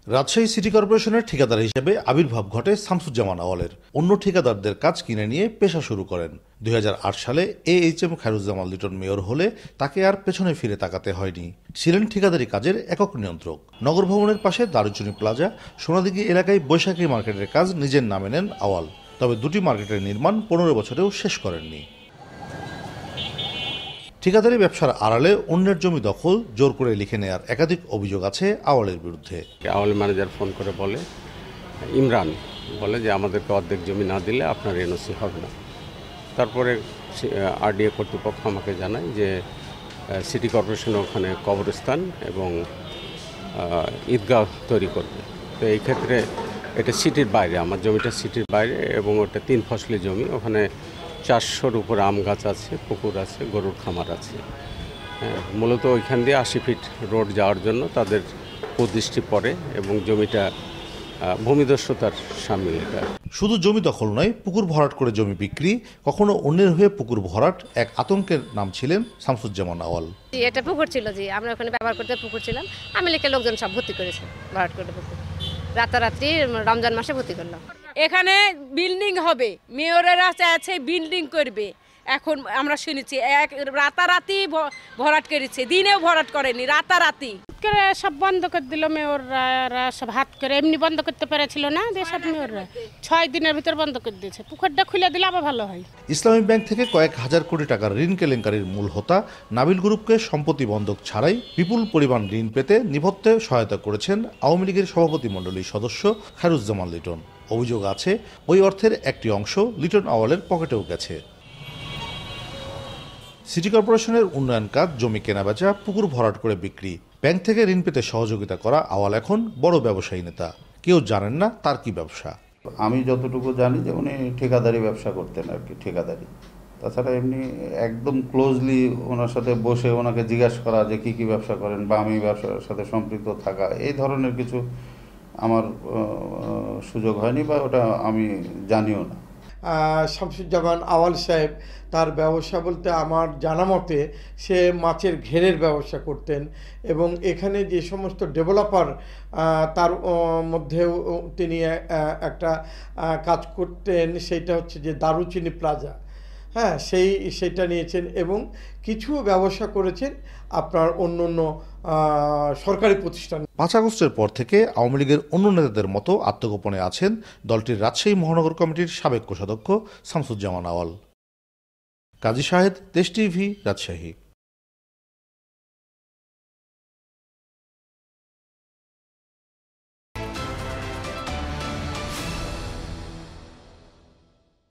Rajshahi city কর্পোরেশনের ঠিকাদার হিসেবে আবির্ভাব ঘটে শামসুজ্জামান আওয়ালের। অন্য ঠিকাদারদের কাজ কিনে নিয়ে পেশা শুরু করেন। 2008 সালে AHM খায়রুজ্জামান লিটন মেয়র হলে তাকে আর পেছনে ফিরে তাকাতে হয়নি। ছিলেন ঠিকাদারি কাজের একক নিয়ন্ত্রক। নগর ভবনের পাশে দারুচিনি প্লাজা, সোনাদিঘি এলাকায় বৈশাখী মার্কেটের কাজ নিজের নামে নেন আওয়াল। তবে দুটি মার্কেটের নির্মাণ 15 বছরেও শেষ করেননি। ঠিকাদারি ব্যবসার আড়ালে অন্যের জমি দখল, জোর করে লিখে নেয়ার একাধিক অভিযোগ আছে আওয়ালের বিরুদ্ধে। আওয়াল ম্যানেজার ফোন করে বলে, ইমরান বলে যে আমাদেরকে অর্ধেক জমি না দিলে আপনার এনওসি হবে না। তারপরে RDA কর্তৃপক্ষ আমাকে জানায় যে সিটি কর্পোরেশন ওখানে কবরস্থান এবং ঈদগাহ তৈরি করবে। তো এই ক্ষেত্রে এটা সিটির বাইরে, আমার জমিটা সিটির বাইরে এবং ওটা 3 ফসলি জমি। ওখানে 400-র উপর আম গাছ আছে, পুকুর আছে, গরুর খামার আছে। মূলত ওইখান দিয়ে 80 ফিট রোড যাওয়ার জন্য তাদের কুদৃষ্টি পড়ে এবং জমিটা ভূমিদস্যুতার সামিল। এটা শুধু জমি দখল নয়, পুকুর ভরাট করে জমি বিক্রি, কখনো অন্যের হয়ে পুকুর ভরাট এক আতঙ্কের নাম ছিলেন শামসুজ্জামান আওয়াল। এটা পুকুর ছিল, আমরা ওখানে ব্যবহার করতে পুকুর ছিলাম। আমি লিখে লোকজন সব ভর্তি করেছে ভরাট করে পুকুর। রাতারাত্রি রমজান মাসে ভর্তি করলাম। এখানে বিল্ডিং হবে, মেয়রেরা চাইছে বিল্ডিং করবে। এখন আমরা শুনেছি রাতারাতি ভরাট করেছে, দিনেও ভরাট করেনি, রাতারাতি সব বন্ধ করে দিল মেয়ররা। সব হাত করে এমনি বন্ধ করতে পেরেছিল না, যে সব মেয়ররা 6 দিনের ভিতর বন্ধ করে দিয়েছে। পুকুরটা খুলে দিলে আবার ভালো হয়। ইসলামী ব্যাংক থেকে কয়েক হাজার কোটি টাকার ঋণ কেলেঙ্কারির মূল হোতা নাবিল গ্রুপকে সম্পত্তি বন্ধক ছাড়াই বিপুল পরিমাণ ঋণ পেতে নিবদ্ধে সহায়তা করেছেন আওয়ামী লীগের সভাপতিমণ্ডলীর সদস্য খায়রুজ্জামান লিটন। অভিযোগ আছে ওই অর্থের একটি অংশ লিটন আওয়ালের পকেটেও গেছে। সিটি কর্পোরেশনের উন্নয়ন কাজ, জমি কেনাবেচা, পুকুর ভরাট করে বিক্রি, ব্যাংক থেকে ঋণ পেতে সহযোগিতা করা আওয়াল এখন বড় ব্যবসায়ী নেতা। কেউ জানেন না তার কি ব্যবসা। আমি যতটুকু জানি যে উনি ঠিকাদারি ব্যবসা করতেন আর কি, ঠিকাদারি। তাছাড়া এমনি একদম ক্লোজলি ওনার সাথে বসে ওনাকে জিজ্ঞাসা করা যে কি ব্যবসা করেন বা আমি ব্যবসার সাথে সম্পৃক্ত থাকা, এই ধরনের কিছু আমার সুযোগ হয়নি বা ওটা আমি জানিও না। শামসুজ্জামান আওয়াল সাহেব তার ব্যবসা বলতে আমার জানা মতে সে মাছের ঘেরের ব্যবসা করতেন এবং এখানে যে সমস্ত ডেভেলপার তার মধ্যেও তিনি একটা কাজ করতেন, সেইটা হচ্ছে যে দারুচিনি প্লাজা। সেইটা নিয়েছেন এবং কিছু ব্যবসা করেছেন আপনার অন্য সরকারি প্রতিষ্ঠান। 5 আগস্টের পর থেকে আওয়ামী লীগের অন্য নেতাদের মতো আত্মগোপনে আছেন দলটির রাজশাহী মহানগর কমিটির সাবেক কোষাধ্যক্ষ শামসুজ্জামান আওয়াল। কাজী শাহেদ, দেশ টিভি, রাজশাহী।